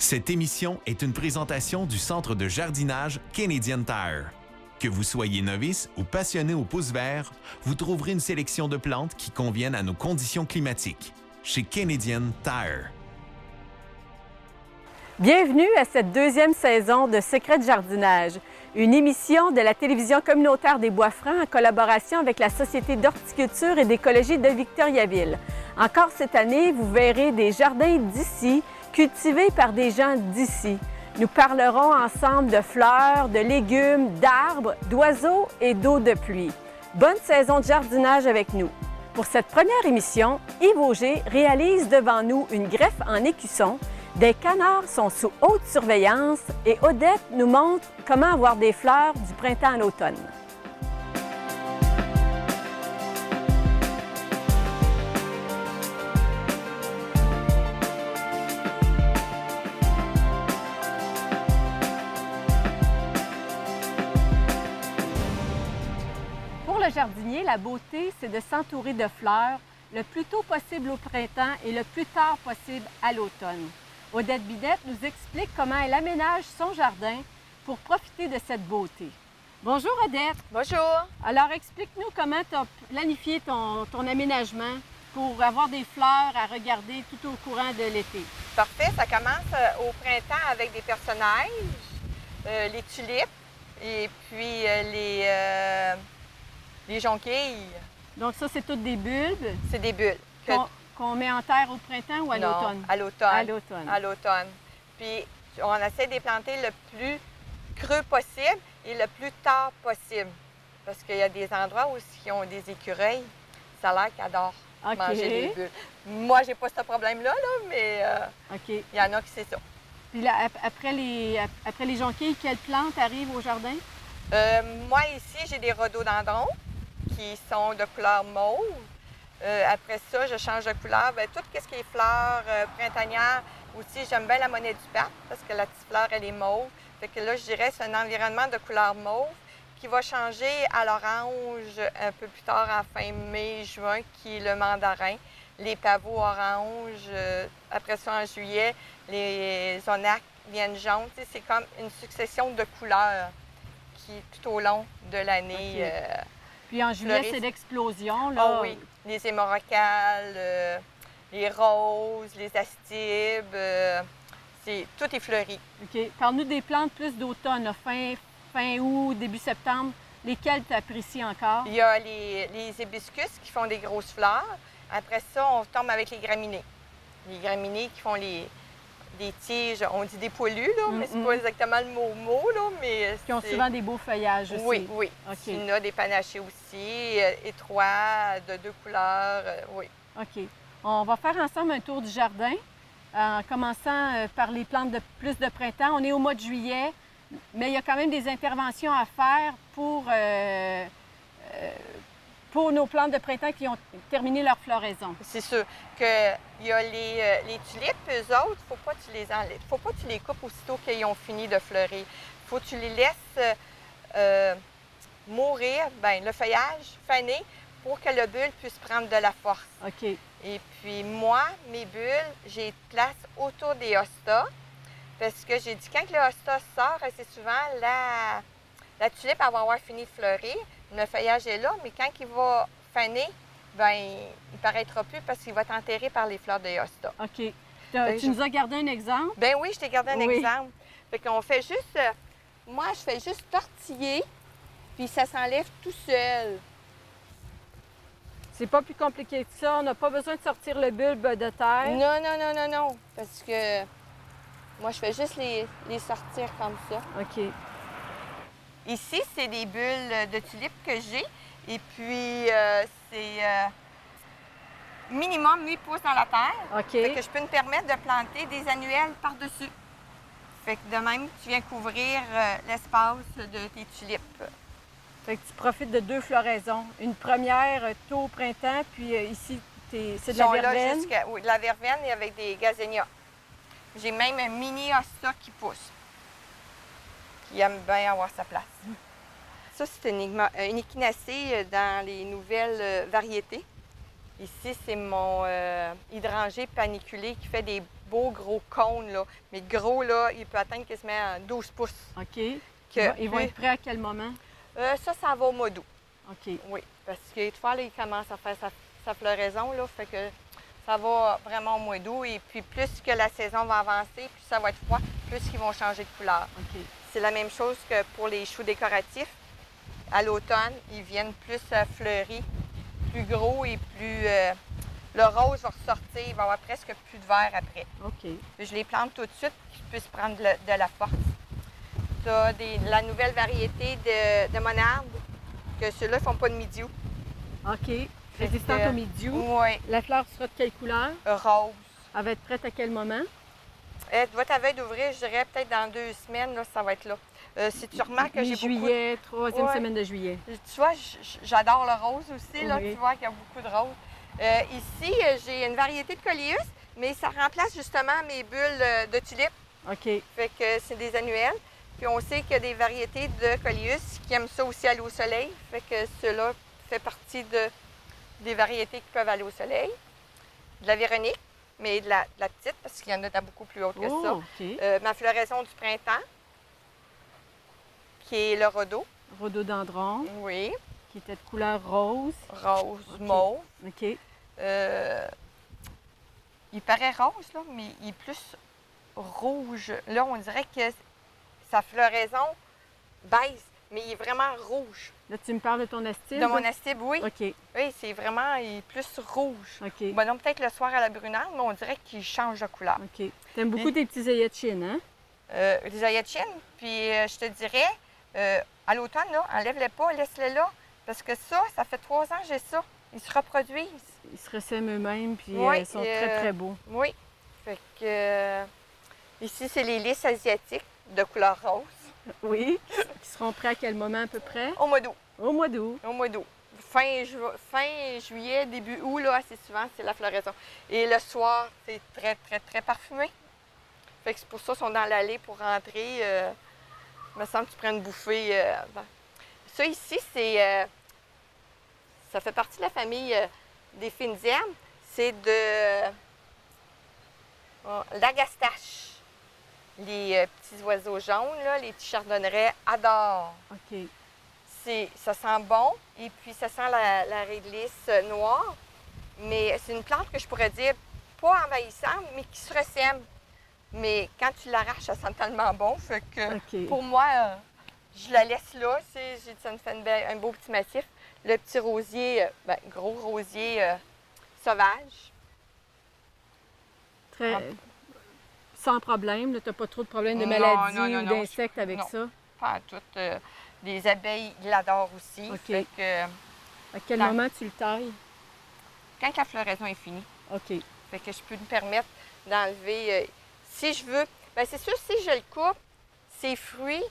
Cette émission est une présentation du Centre de jardinage Canadian Tire. Que vous soyez novice ou passionné au pouce vert, vous trouverez une sélection de plantes qui conviennent à nos conditions climatiques. Chez Canadian Tire. Bienvenue à cette deuxième saison de Secrets de jardinage, une émission de la télévision communautaire des Bois-Francs en collaboration avec la Société d'horticulture et d'écologie de Victoriaville. Encore cette année, vous verrez des jardins d'ici, cultivés par des gens d'ici. Nous parlerons ensemble de fleurs, de légumes, d'arbres, d'oiseaux et d'eau de pluie. Bonne saison de jardinage avec nous. Pour cette première émission, Yves Auger réalise devant nous une greffe en écusson. Des canards sont sous haute surveillance et Odette nous montre comment avoir des fleurs du printemps à l'automne. Pour le jardinier, la beauté, c'est de s'entourer de fleurs le plus tôt possible au printemps et le plus tard possible à l'automne. Odette Bidette nous explique comment elle aménage son jardin pour profiter de cette beauté. Bonjour Odette. Bonjour. Alors explique-nous comment tu as planifié ton aménagement pour avoir des fleurs à regarder tout au courant de l'été. Parfait, ça commence au printemps avec des personnages, les tulipes et puis les jonquilles. Donc ça, c'est toutes des bulbes C'est des bulbes. qu'on met en terre au printemps ou à l'automne? À l'automne. À l'automne. À l'automne. Puis on essaie de les planter le plus creux possible et le plus tard possible. Parce qu'il y a des endroits où ils ont des écureuils, ça a l'air qu'ils adorent manger des bulbes. Moi, j'ai pas ce problème-là, mais il y en a qui c'est ça. Puis là, après les jonquilles, quelles plantes arrivent au jardin? Moi, ici, j'ai des rhododendrons qui sont de couleur mauve. Après ça, je change de couleur. Bien, tout ce qui est fleurs printanières, aussi, j'aime bien la monnaie du pape parce que la petite fleur, elle est mauve. Fait que là, je dirais c'est un environnement de couleur mauve qui va changer à l'orange un peu plus tard, en fin mai, juin, qui est le mandarin. Les pavots orange, après ça, en juillet, les onacs viennent jaunes. Tu sais, c'est comme une succession de couleurs qui, tout au long de l'année... Okay. Puis en juillet, c'est l'explosion, là. Oh oui, les hémorrhacales, les roses, les astibes, tout est fleuri. OK. Parle-nous des plantes plus d'automne, fin août, début septembre. Lesquelles tu apprécies encore? Il y a les hibiscus qui font des grosses fleurs. Après ça, on tombe avec les graminées. Les graminées qui font des tiges, on dit des poilus, là, mais c'est pas exactement le mot, là, mais qui ont souvent des beaux feuillages aussi. Oui, oui. Okay. Il y en a des panachés aussi, étroits, de deux couleurs, oui. OK. On va faire ensemble un tour du jardin, en commençant par les plantes de plus de printemps. On est au mois de juillet, mais il y a quand même des interventions à faire pour nos plantes de printemps qui ont terminé leur floraison. C'est sûr qu'il y a les tulipes, eux autres, il ne faut pas que tu les enlèves. Il ne faut pas que tu les coupes aussitôt qu'ils ont fini de fleurir. Il faut que tu les laisses mourir, le feuillage faner, pour que le bulle puisse prendre de la force. OK. Et puis moi, mes bulles, j'ai de place autour des hostas, parce que j'ai dit quand le hosta sort, assez souvent, la tulipe elle va avoir fini de fleurir. Le feuillage est là, mais quand il va faner, il ne paraîtra plus parce qu'il va être enterré par les fleurs de hosta. OK. Tu nous as gardé un exemple? Ben oui, je t'ai gardé un exemple. Fait qu'on fait juste... moi, je fais juste tortiller, puis ça s'enlève tout seul. C'est pas plus compliqué que ça. On n'a pas besoin de sortir le bulbe de terre. Non. Parce que moi, je fais juste les sortir comme ça. OK. Ici, c'est des bulles de tulipes que j'ai. Et puis, c'est minimum 8 pouces dans la terre. OK. Fait que je peux me permettre de planter des annuelles par-dessus. Fait que de même, tu viens couvrir l'espace de tes tulipes. Fait que tu profites de deux floraisons. Une première tôt au printemps, puis ici, c'est de la verveine. Oui, de la verveine et avec des gazénias. J'ai même un mini hosta qui pousse. Qui aime bien avoir sa place. Ça, c'est une échinacée dans les nouvelles variétés. Ici, c'est mon hydrangée paniculé qui fait des beaux gros cônes, là. Mais gros, là, il peut atteindre quasiment 12 pouces. OK. Que- Ils vont être prêts à quel moment? Ça va au mois d'août. OK. Oui, parce que toutefois, là, il commence à faire sa floraison, là, fait que ça va vraiment au mois d'août. Et puis, plus que la saison va avancer, plus ça va être froid, plus ils vont changer de couleur. OK. C'est la même chose que pour les choux décoratifs. À l'automne, ils viennent plus fleuris, plus gros et plus... le rose va ressortir, il va y avoir presque plus de vert après. OK. Puis je les plante tout de suite pour qu'ils puissent prendre de la force. Tu as la nouvelle variété de monarde, que ceux-là ne font pas de midiou. OK. Résistante que- au milieu. Oui, La fleur sera de quelle couleur? rose. Elle va être prête à quel moment? Elle doit ta veille d'ouvrir, je dirais peut-être dans 2 semaines, là, ça va être là. Si tu remarques que j'ai beaucoup... Mi-juillet, troisième Ouais. semaine de juillet. Tu vois, j'adore le rose aussi, là, Oui. tu vois qu'il y a beaucoup de rose. Ici, j'ai une variété de coléus, mais ça remplace justement mes bulles de tulipes. OK. Fait que c'est des annuelles. Puis on sait qu'il y a des variétés de coléus qui aiment ça aussi aller au soleil. Fait que cela fait partie des variétés qui peuvent aller au soleil. De la Véronique, mais de la petite, parce qu'il y en a beaucoup plus haute que Oh, ça. OK. Ma floraison du printemps, qui est le rhodo. Rhododendron, Oui. qui était de couleur rose. Rose, OK. mauve. OK. Il paraît rose, là, mais il est plus rouge. Là, on dirait que sa floraison baisse, mais il est vraiment rouge. Là, tu me parles de ton astyle? De mon astibe, oui. OK. Oui, c'est vraiment, il est plus rouge. OK. Bon, non, peut-être le soir à la brunante, mais on dirait qu'il change de couleur. OK. T'aimes beaucoup tes petits œillets de Chine, hein? Les ayatchines, puis je te dirais, à l'automne, là, enlève-les pas, laisse-les là. Parce que ça fait 3 ans que j'ai ça. Ils se reproduisent. Ils se ressèment eux-mêmes, puis Oui, ils sont très, très beaux. Oui. Fait que ici, c'est les lys asiatiques de couleur rose. Oui. Qui seront prêts à quel moment à peu près? Au mois d'août. Au mois d'août. Au mois d'août. Fin juillet, début août, là, assez souvent, c'est la floraison. Et le soir, c'est très, très, très parfumé. Fait que c'est pour ça qu'ils sont dans l'allée pour rentrer. Il me semble que tu prends une bouffée. Ça ici, c'est. Ça fait partie de la famille des fines herbes. C'est de l'agastache. Les petits oiseaux jaunes, là, les petits chardonnerets adorent. OK. Ça sent bon et puis ça sent la réglisse noire. Mais c'est une plante que je pourrais dire pas envahissante, mais qui se ressème. Mais quand tu l'arraches, ça sent tellement bon. Fait que OK. pour moi, je la laisse là. Ça me fait un beau petit massif. Le petit rosier, gros rosier sauvage. Très... Sans problème, tu n'as pas trop de problèmes de Non, maladie non, non, ou non, d'insectes avec non. ça? Pas à tout. Les abeilles, ils l'adorent aussi. OK. Fait que À quel Quand- moment tu le tailles? quand la floraison est finie, OK. fait que je peux me permettre d'enlever, si je veux. Bien, c'est sûr, si je le coupe, ses fruits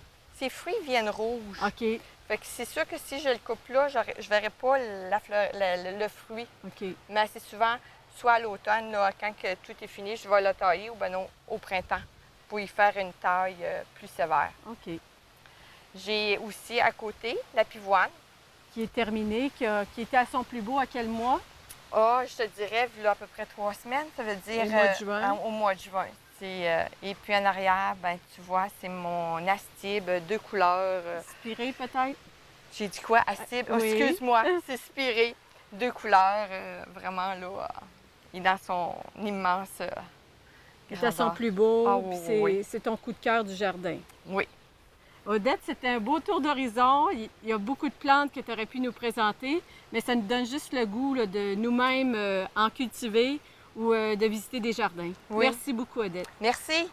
viennent rouges. OK. Fait que c'est sûr que si je le coupe là, je ne verrai pas le fruit. OK. Mais assez souvent, soit à l'automne, là, quand que tout est fini, je vais le tailler ou ben non, au printemps pour y faire une taille plus sévère. OK. J'ai aussi à côté la pivoine. Qui est terminé, qui était à son plus beau à quel mois? Ah, je te dirais, vu là, à peu près 3 semaines, ça veut dire Au mois de juin. au mois de juin. Et puis en arrière, ben tu vois, c'est mon astibe, 2 couleurs. Inspiré peut-être? J'ai dit quoi? Astibe? Oh, Oui. excuse-moi, c'est spiré. 2 couleurs, vraiment là, il est dans son immense Qui est à son grandeur. plus beau, Ah, puis oui, oui. c'est ton coup de cœur du jardin. Oui. Odette, c'était un beau tour d'horizon. Il y a beaucoup de plantes que tu aurais pu nous présenter, mais ça nous donne juste le goût là, de nous-mêmes en cultiver ou de visiter des jardins. Oui. Merci beaucoup, Odette. Merci.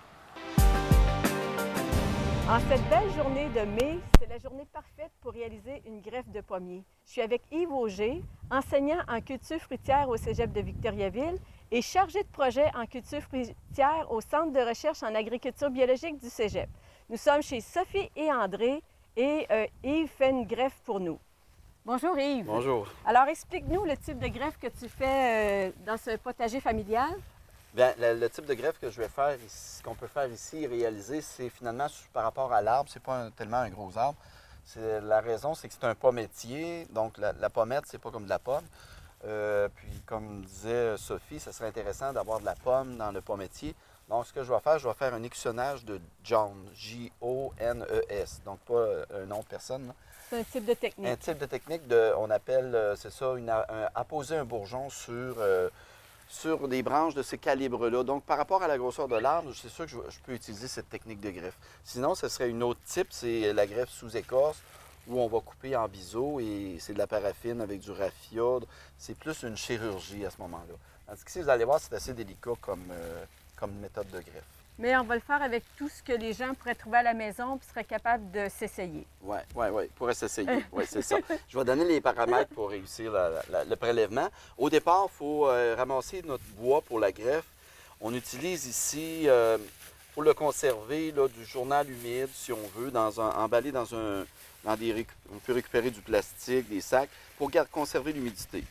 En cette belle journée de mai, c'est la journée parfaite pour réaliser une greffe de pommiers. Je suis avec Yves Auger, enseignant en culture fruitière au Cégep de Victoriaville et chargé de projet en culture fruitière au Centre de recherche en agriculture biologique du Cégep. Nous sommes chez Sophie et André et Yves fait une greffe pour nous. Bonjour Yves. Bonjour. Alors explique-nous le type de greffe que tu fais dans ce potager familial. Bien, le type de greffe que je vais faire, qu'on peut faire ici, réaliser, c'est finalement par rapport à l'arbre. C'est pas tellement un gros arbre. La raison, c'est que c'est un pommier. Donc la pommette, c'est pas comme de la pomme. Puis comme disait Sophie, ça serait intéressant d'avoir de la pomme dans le pommier. Donc, ce que je vais faire un écussonnage de Jones, J-O-N-E-S. Donc, pas un nom de personne, là. C'est un type de technique. Un type de technique, on appelle, c'est ça, apposer un bourgeon sur des branches de ces calibres-là. Donc, par rapport à la grosseur de l'arbre, c'est sûr que je peux utiliser cette technique de greffe. Sinon, ce serait une autre type, c'est la greffe sous écorce, où on va couper en biseau et c'est de la paraffine avec du raffia. C'est plus une chirurgie à ce moment-là. Tandis qu'ici, vous allez voir, c'est assez délicat comme méthode de greffe. Mais on va le faire avec tout ce que les gens pourraient trouver à la maison puis seraient capables de s'essayer. Oui, pourrait s'essayer. Oui, c'est ça. Je vais donner les paramètres pour réussir le prélèvement. Au départ, il faut ramasser notre bois pour la greffe. On utilise ici, pour le conserver, là, du journal humide, si on veut, emballé on peut récupérer du plastique, des sacs, pour conserver l'humidité.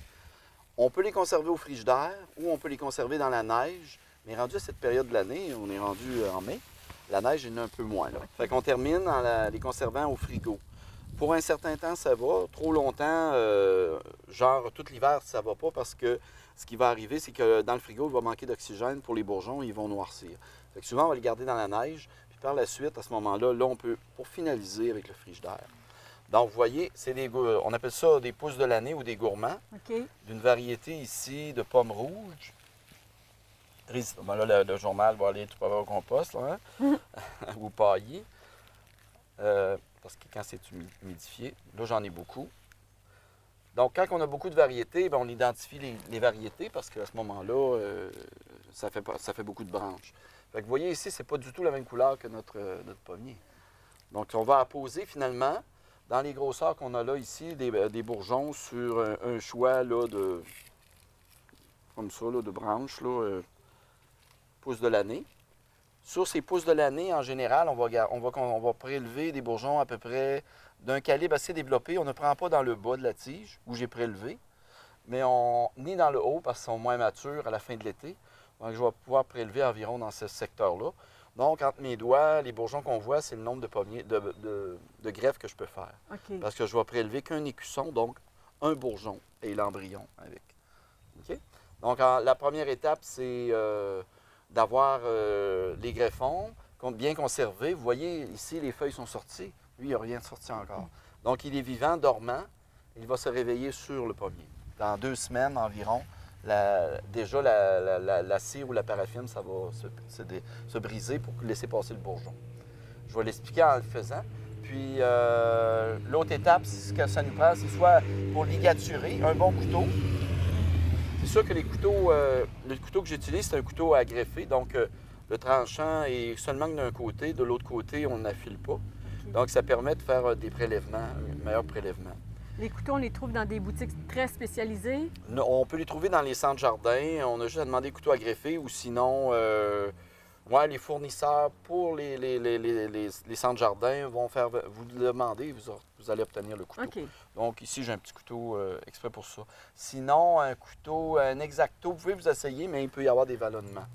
On peut les conserver au frigidaire ou on peut les conserver dans la neige. Mais rendu à cette période de l'année, on est rendu en mai, la neige est un peu moins. Là. Fait qu'on termine en les conservant au frigo. Pour un certain temps, ça va. Trop longtemps, genre tout l'hiver, ça va pas parce que ce qui va arriver, c'est que dans le frigo, il va manquer d'oxygène pour les bourgeons et ils vont noircir. Fait que souvent, on va les garder dans la neige. Puis par la suite, à ce moment-là, on peut, pour finaliser avec le frigidaire. Donc, vous voyez, on appelle ça des pousses de l'année ou des gourmands. OK. D'une variété ici de pommes rouges. Ben là, le journal va aller tout au compost, là, hein? Ou paillé. Parce que quand c'est humidifié, là, j'en ai beaucoup. Donc, quand on a beaucoup de variétés, bien, on identifie les variétés parce qu'à ce moment-là, ça fait beaucoup de branches. Fait que vous voyez ici, c'est pas du tout la même couleur que notre pommier. Donc, on va apposer finalement, dans les grosseurs qu'on a là ici, des bourgeons sur un choix là, comme ça, là, de branches, là, pousses de l'année. Sur ces pousses de l'année, en général, on va prélever des bourgeons à peu près d'un calibre assez développé. On ne prend pas dans le bas de la tige, où j'ai prélevé, mais ni dans le haut, parce qu'ils sont moins matures à la fin de l'été. Donc, je vais pouvoir prélever environ dans ce secteur-là. Donc, entre mes doigts, les bourgeons qu'on voit, c'est le nombre de pommiers, de greffes que je peux faire. OK. Parce que je vais prélever qu'un écusson, donc un bourgeon et l'embryon avec. OK? Donc, la première étape, c'est d'avoir les greffons bien conservés. Vous voyez, ici, les feuilles sont sorties. Lui, il n'y a rien de sorti encore. Donc, il est vivant, dormant. Il va se réveiller sur le pommier. Dans 2 semaines environ, déjà, la cire ou la paraffine, ça va se briser pour laisser passer le bourgeon. Je vais l'expliquer en le faisant. Puis, l'autre étape, ce que ça nous prend, c'est soit pour ligaturer, un bon couteau. C'est sûr que le couteau que j'utilise, c'est un couteau à greffer. Donc, le tranchant est seulement d'un côté. De l'autre côté, on n'affile pas. Donc, ça permet de faire des prélèvements, un meilleur prélèvement. Les couteaux, on les trouve dans des boutiques très spécialisées? On peut les trouver dans les centres jardins. On a juste à demander couteau à greffer ou sinon, les fournisseurs pour les centres jardins vont faire, vous le demandez, vous allez obtenir le couteau. OK. Donc ici, j'ai un petit couteau exprès pour ça. Sinon, un X-Acto, vous pouvez vous essayer, mais il peut y avoir des vallonnements.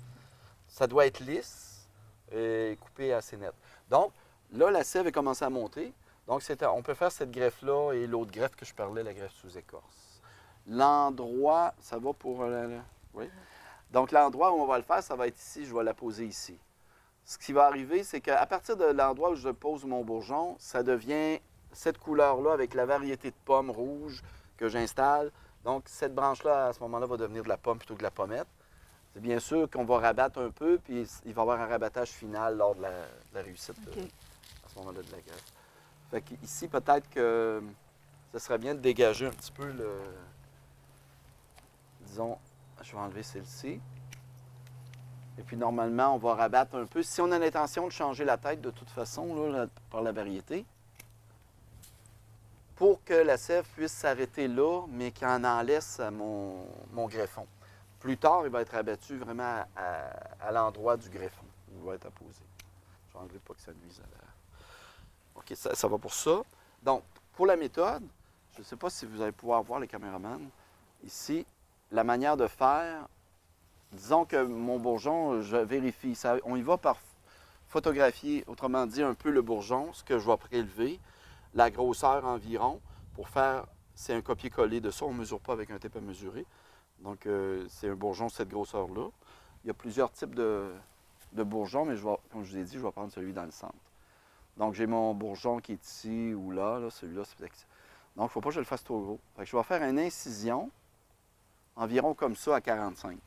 Ça doit être lisse et coupé assez net. Donc, là, la sève est commencé à monter. Donc, on peut faire cette greffe-là et l'autre greffe que je parlais, la greffe sous écorce. L'endroit, ça va pour... oui. Donc, l'endroit où on va le faire, ça va être ici. Je vais la poser ici. Ce qui va arriver, c'est qu'à partir de l'endroit où je pose mon bourgeon, ça devient cette couleur-là avec la variété de pommes rouges que j'installe. Donc, cette branche-là, à ce moment-là, va devenir de la pomme plutôt que de la pommette. C'est bien sûr qu'on va rabattre un peu, puis il va y avoir un rabattage final lors de la réussite à ce moment-là de la greffe. Fait qu'ici, peut-être que ce serait bien de dégager un petit peu le... Disons, je vais enlever celle-ci. Et puis, normalement, on va rabattre un peu. Si on a l'intention de changer la tête, de toute façon, là, par la variété, pour que la sève puisse s'arrêter là, mais qu'on en laisse à mon greffon. Plus tard, il va être abattu vraiment à l'endroit du greffon où il va être apposé. Je vais enlever pas que ça nuise à la... OK, ça va pour ça. Donc, pour la méthode, je ne sais pas si vous allez pouvoir voir les caméramans. Ici, la manière de faire, disons que mon bourgeon, je vérifie. On y va par photographier, autrement dit, un peu le bourgeon, ce que je vais prélever, la grosseur environ, pour faire, c'est un copier-coller de ça. On ne mesure pas avec un tape à mesurer. Donc, c'est un bourgeon de cette grosseur-là. Il y a plusieurs types de de bourgeon, mais comme je vous ai dit, je vais prendre celui dans le centre. Donc, j'ai mon bourgeon qui est ici ou là, celui-là, c'est... Donc, il ne faut pas que je le fasse trop gros. Fait que je vais faire une incision environ comme ça à 45.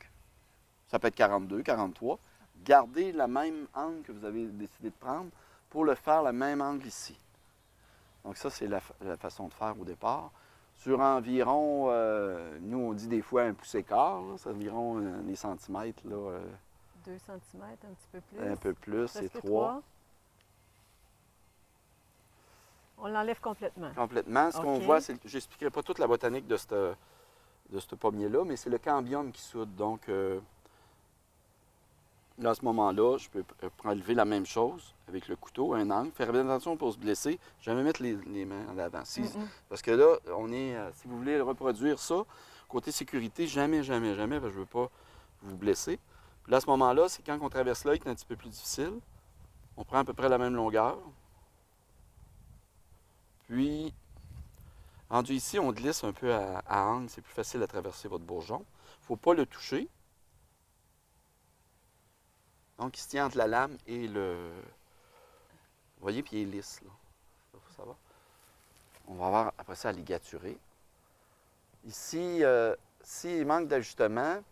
Ça peut être 42, 43. Gardez le même angle que vous avez décidé de prendre pour le faire le même angle ici. Donc ça, c'est la façon de faire au départ. Sur environ, nous on dit des fois un pouce et quart, c'est environ des centimètres. Là, 2 cm, un petit peu plus. Un peu plus, c'est Presque 3. On l'enlève complètement. Complètement. Ce qu'on voit, c'est, je n'expliquerai pas toute la botanique de ce pommier-là, mais c'est le cambium qui soude. Donc, là, à ce moment-là, je peux enlever la même chose avec le couteau, un angle, faire bien attention pour se blesser, jamais mettre les mains en avant. Parce que là, on est, si vous voulez reproduire ça, côté sécurité, jamais, jamais, jamais, parce que je ne veux pas vous blesser. Puis là, à ce moment-là, c'est quand on traverse l'œil qui est un petit peu plus difficile. On prend à peu près la même longueur. Puis, rendu ici, on glisse un peu à angle, c'est plus facile à traverser votre bourgeon. Il ne faut pas le toucher. Donc, il se tient entre la lame et le... Vous voyez, puis il est lisse, là. Il faut savoir. On va avoir, après ça, à ligaturer. Ici, s'il manque d'ajustement, vous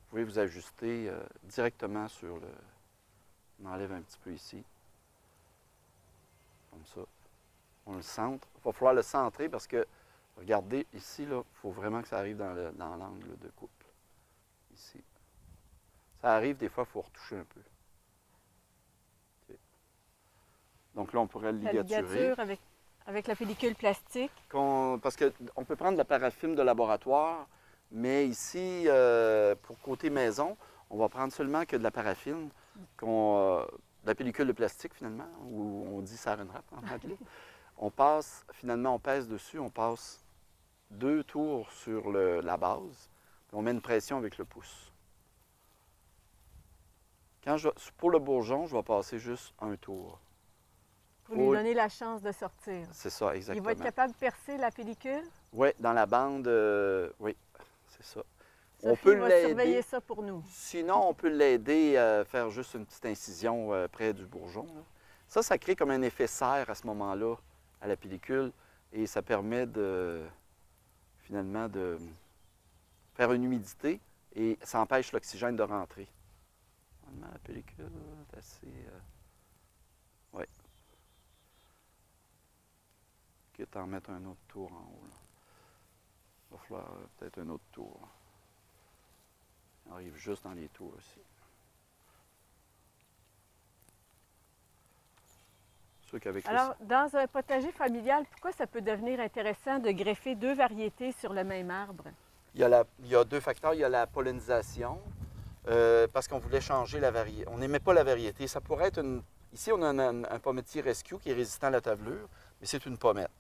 pouvez vous ajuster directement sur le... On enlève un petit peu ici. Comme ça. On le centre. Il va falloir le centrer parce que, regardez, ici, il faut vraiment que ça arrive dans l'angle de coupe. Ici. Ça arrive, des fois, il faut retoucher un peu. Okay. Donc là, on pourrait le ligaturer. La ligature avec la pellicule plastique. Parce qu'on peut prendre de la paraffine de laboratoire, mais ici, pour côté maison, on va prendre seulement que de la paraffine, de la pellicule de plastique, finalement, ou on dit saran wrap en anglais. On passe, finalement, on pèse dessus, on passe 2 tours sur la base, puis on met une pression avec le pouce. Pour le bourgeon, je vais passer juste un tour. Pour lui donner la chance de sortir. C'est ça, exactement. Il va être capable de percer la pellicule? Oui, dans la bande, oui, c'est ça. Sophie on peut va surveiller ça pour nous. Sinon, on peut l'aider à faire juste une petite incision près du bourgeon. Là. Ça crée comme un effet serre à ce moment-là, à la pellicule, et ça permet finalement de faire une humidité et ça empêche l'oxygène de rentrer. La pellicule est assez... oui. Quitte à en mettre un autre tour en haut. Là. Il va falloir peut-être un autre tour. On arrive juste dans les tours aussi. Alors, dans un potager familial, pourquoi ça peut devenir intéressant de greffer 2 variétés sur le même arbre? Il y a 2 facteurs. Il y a la pollinisation, parce qu'on voulait changer la variété. On n'aimait pas la variété. Ça pourrait être une... Ici, on a un pommetier rescue qui est résistant à la tavelure, mais c'est une pommette.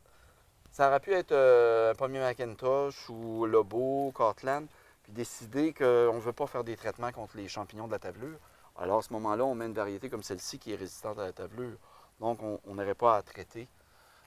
Ça aurait pu être un pommier Macintosh ou Lobo, Cortland, puis décider qu'on ne veut pas faire des traitements contre les champignons de la tavelure. Alors, à ce moment-là, on met une variété comme celle-ci qui est résistante à la tavelure. Donc, on n'aurait pas à traiter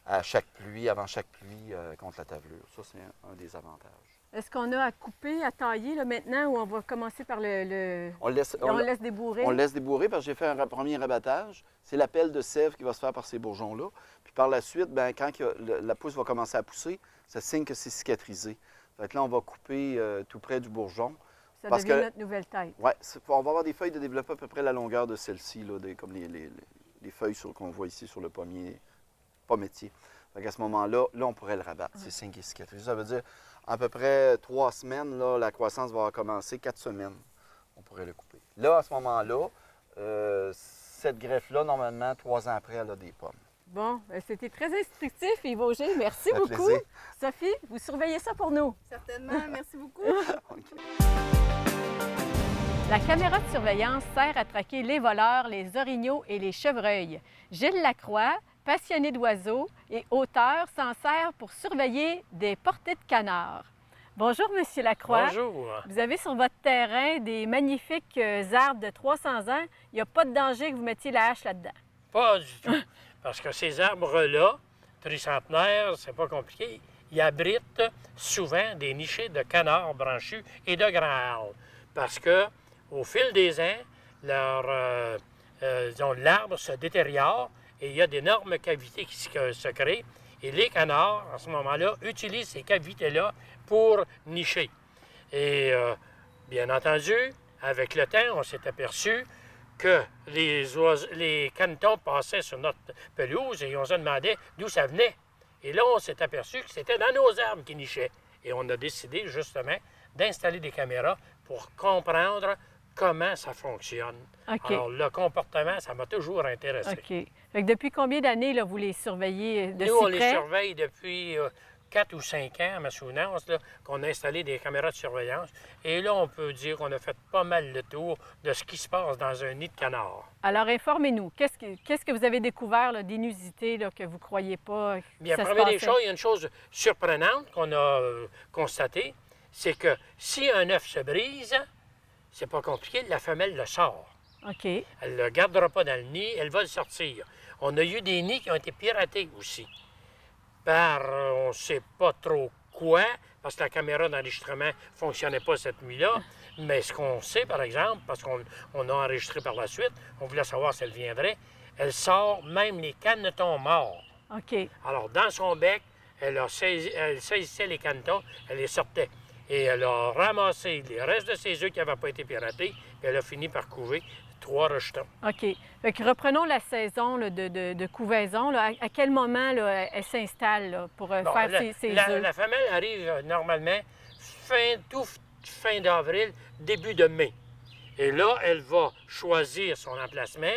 à chaque pluie, avant chaque pluie, contre la tavelure. Ça, c'est un des avantages. Est-ce qu'on a à couper, à tailler là, maintenant, ou on va commencer par On laisse débourrer? On laisse débourrer parce que j'ai fait un premier rabattage. C'est la pelle de sève qui va se faire par ces bourgeons-là. Puis par la suite, bien, quand la pousse va commencer à pousser, ça signe que c'est cicatrisé. Fait que là, on va couper tout près du bourgeon. Ça devient notre nouvelle tête. Oui, on va avoir des feuilles de développer à peu près la longueur de celle-ci, comme les feuilles qu'on voit ici sur le pommetier. Fait qu'à ce moment-là, on pourrait le rabattre. C'est signe qu'il est cicatrisé. Ça veut dire, à peu près 3 semaines, là, la croissance va commencer. 4 semaines, on pourrait le couper. Là, à ce moment-là, cette greffe-là, normalement, 3 ans après, elle a des pommes. Bon, c'était très instructif, Yves Auger. Merci beaucoup. Plaisir. Sophie, vous surveillez ça pour nous. Certainement. Merci beaucoup. Okay. La caméra de surveillance sert à traquer les voleurs, les orignaux et les chevreuils. Gilles Lacroix, passionné d'oiseaux et auteur, s'en sert pour surveiller des portées de canards. Bonjour, Monsieur Lacroix. Bonjour. Vous avez sur votre terrain des magnifiques arbres de 300 ans. Il n'y a pas de danger que vous mettiez la hache là-dedans? Pas du tout. Parce que ces arbres-là, tricentenaires, c'est pas compliqué, ils abritent souvent des nichés de canards branchus et de grands arbres. Parce que au fil des ans, l'arbre se détériore et il y a d'énormes cavités qui se créent. Et les canards, à ce moment-là, utilisent ces cavités-là pour nicher. Et bien entendu, avec le temps, on s'est aperçu que les canetons passaient sur notre pelouse et on se demandait d'où ça venait. Et là, on s'est aperçu que c'était dans nos arbres qui nichaient. Et on a décidé justement d'installer des caméras pour comprendre comment ça fonctionne. OK. Alors, le comportement, ça m'a toujours intéressé. OK. Fait que depuis combien d'années, là, vous les surveillez de Nous, si on les près? surveille depuis 4 ou 5 ans, à ma souvenance, là, qu'on a installé des caméras de surveillance. Et là, on peut dire qu'on a fait pas mal le tour de ce qui se passe dans un nid de canard. Alors, informez-nous. Qu'est-ce que vous avez découvert d'inusité que vous ne croyez pas que Bien, ça se première des passait? choses, il y a une chose surprenante qu'on a constatée, c'est que si un œuf se brise, c'est pas compliqué, la femelle le sort. OK. Elle ne le gardera pas dans le nid, elle va le sortir. On a eu des nids qui ont été piratés aussi. Par on ne sait pas trop quoi, parce que la caméra d'enregistrement ne fonctionnait pas cette nuit-là. Mais ce qu'on sait, par exemple, parce qu'on a enregistré par la suite, on voulait savoir si elle viendrait, elle sort même les canetons morts. OK. Alors, dans son bec, elle saisissait les canetons, elle les sortait. Et elle a ramassé les restes de ses œufs qui n'avaient pas été piratés, puis elle a fini par couver 3 rejetons. OK. Fait que reprenons la saison là, de couvaison. Là. À quel moment là, elle s'installe là, pour Bon, faire ses œufs? la femelle arrive normalement fin d'avril, début de mai. Et là, elle va choisir son emplacement.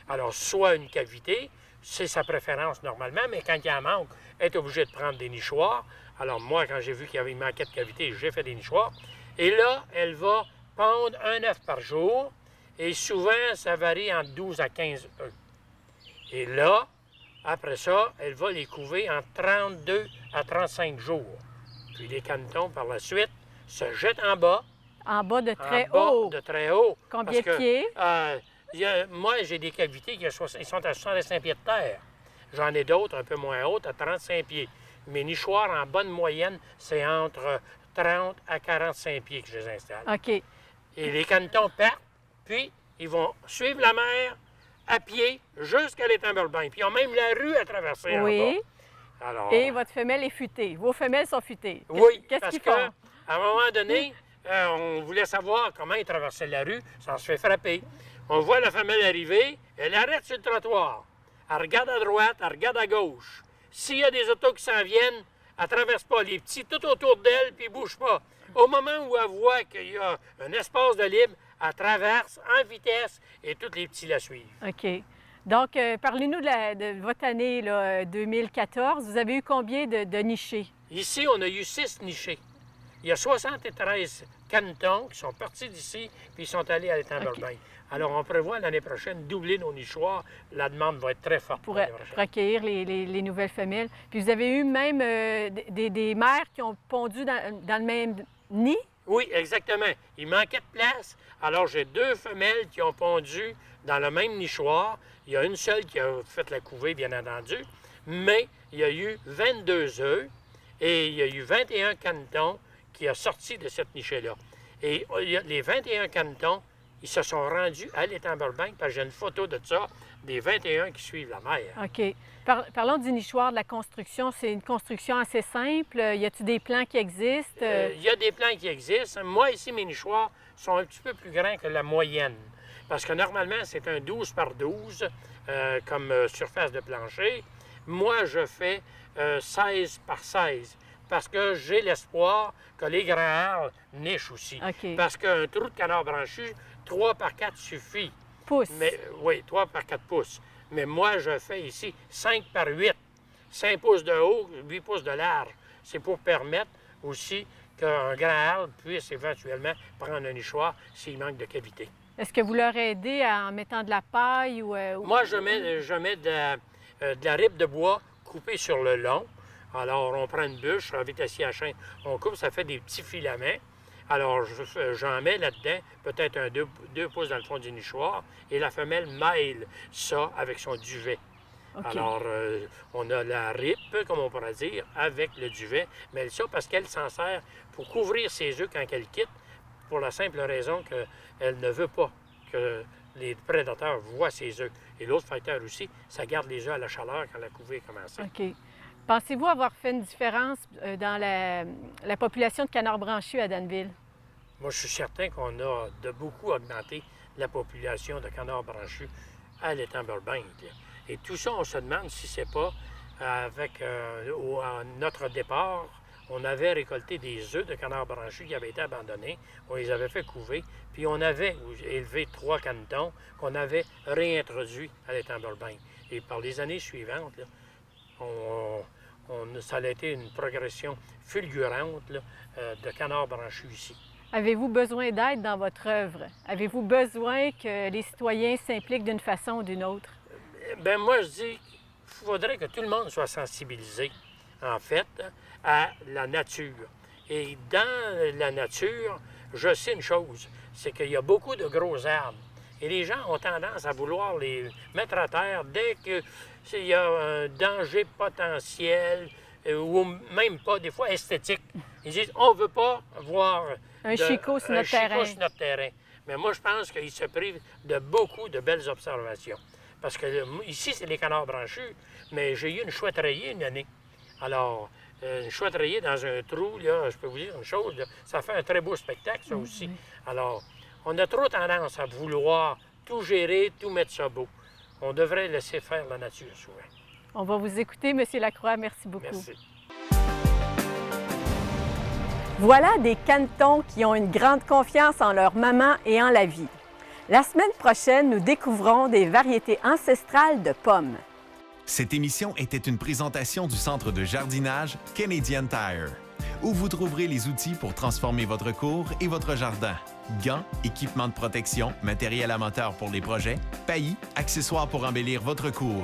Alors, soit une cavité, c'est sa préférence normalement, mais quand il en manque, elle est obligée de prendre des nichoirs. Alors, moi, quand j'ai vu qu'il y avait manqué de cavités, j'ai fait des nichoirs. Et là, elle va pondre un œuf par jour. Et souvent, ça varie entre 12 à 15 œufs. Et là, après ça, elle va les couver en 32 à 35 jours. Puis les canetons, par la suite, se jettent en bas. En bas de très en bas haut. de très haut. Combien Parce de pieds? Moi, j'ai des cavités qui sont à 65 pieds de terre. J'en ai d'autres un peu moins hautes, à 35 pieds. Mes nichoirs, en bonne moyenne, c'est entre 30 à 45 pieds que je les installe. OK. Et les canetons partent, puis ils vont suivre la mer à pied jusqu'à l'étang Burbank. Puis ils ont même la rue à traverser en Oui. bas. Alors, Et votre femelle est futée. Vos femelles sont futées. oui, Qu'est-ce parce qu'ils qu'à font? un moment donné, on voulait savoir comment ils traversaient la rue sans se faire frapper. On voit la femelle arriver, elle arrête sur le trottoir. Elle regarde à droite, elle regarde à gauche. S'il y a des autos qui s'en viennent, elle ne traverse pas. Les petits, tout autour d'elle, puis ils ne bougent pas. Au moment où elle voit qu'il y a un espace de libre, elle traverse en vitesse et tous les petits la suivent. OK. Donc, parlez-nous de votre année là, 2014. Vous avez eu combien de nichés? Ici, on a eu 6 nichés. Il y a 73 canetons qui sont partis d'ici, puis ils sont allés à l'étang Burbank. Alors, on prévoit l'année prochaine doubler nos nichoirs. La demande va être très forte Pour l'année prochaine. accueillir les nouvelles femelles. Puis vous avez eu même des mères qui ont pondu dans le même nid? Oui, exactement. Il manquait de place. Alors, j'ai 2 femelles qui ont pondu dans le même nichoir. Il y a une seule qui a fait la couvée, bien entendu. Mais il y a eu 22 œufs et il y a eu 21 canetons qui ont sorti de cette nichée-là. Et les 21 canetons, ils se sont rendus à l'étang Burbank, parce que j'ai une photo de ça, des 21 qui suivent la mer. OK. Parlons du nichoir, de la construction. C'est une construction assez simple. Y a-t-il des plans qui existent? Il y a des plans qui existent. Moi, ici, mes nichoirs sont un petit peu plus grands que la moyenne. Parce que normalement, c'est un 12 par 12 comme surface de plancher. Moi, je fais 16 par 16 parce que j'ai l'espoir que les grands arbres nichent aussi. OK. Parce qu'un trou de canard branchu, 3 par 4 suffit. Pouces. Mais, oui, 3 par 4 pouces. Mais moi, je fais ici 5 par 8. 5 pouces de haut, 8 pouces de large. C'est pour permettre aussi qu'un grand arbre puisse éventuellement prendre un nichoir s'il manque de cavité. Est-ce que vous leur aidez en mettant de la paille ou... Moi, je mets de la ripe de bois coupée sur le long. Alors, on prend une bûche avec acier à chien, on coupe, ça fait des petits filaments. Alors, j'en mets là-dedans, peut-être un 2 pouces dans le fond du nichoir, et la femelle mêle ça avec son duvet. OK. Alors, on a la ripe, comme on pourrait dire, avec le duvet, mêle ça parce qu'elle s'en sert pour couvrir ses œufs quand elle quitte, pour la simple raison qu'elle ne veut pas que les prédateurs voient ses œufs. Et l'autre facteur aussi, ça garde les œufs à la chaleur quand la couvée est commencée. OK. Pensez-vous avoir fait une différence dans la population de canards branchus à Danville? Moi, je suis certain qu'on a de beaucoup augmenté la population de canards branchus à l'étang Burbank. Et tout ça, on se demande si c'est pas avec à notre départ, on avait récolté des œufs de canards branchus qui avaient été abandonnés, on les avait fait couver, puis on avait élevé 3 canetons qu'on avait réintroduits à l'étang Burbank. Et par les années suivantes, là, ça a été une progression fulgurante là, de canards branchus ici. Avez-vous besoin d'aide dans votre œuvre? Avez-vous besoin que les citoyens s'impliquent d'une façon ou d'une autre? Bien, moi, je dis qu'il faudrait que tout le monde soit sensibilisé, en fait, à la nature. Et dans la nature, je sais une chose, c'est qu'il y a beaucoup de gros arbres. Et les gens ont tendance à vouloir les mettre à terre dès qu'il y a un danger potentiel, ou même pas, des fois, esthétique. Ils disent, on ne veut pas voir un chicot sur notre terrain. Mais moi, je pense qu'ils se privent de beaucoup de belles observations. Parce que ici, c'est les canards branchus, mais j'ai eu une chouette rayée une année. Alors, une chouette rayée dans un trou, là, je peux vous dire une chose, là, ça fait un très beau spectacle, ça aussi. Alors, on a trop tendance à vouloir tout gérer, tout mettre ça beau. On devrait laisser faire la nature, souvent. On va vous écouter, M. Lacroix. Merci beaucoup. Merci. Voilà des canetons qui ont une grande confiance en leur maman et en la vie. La semaine prochaine, nous découvrons des variétés ancestrales de pommes. Cette émission était une présentation du centre de jardinage Canadian Tire, où vous trouverez les outils pour transformer votre cour et votre jardin. Gants, équipements de protection, matériel à moteur pour les projets, paillis, accessoires pour embellir votre cour.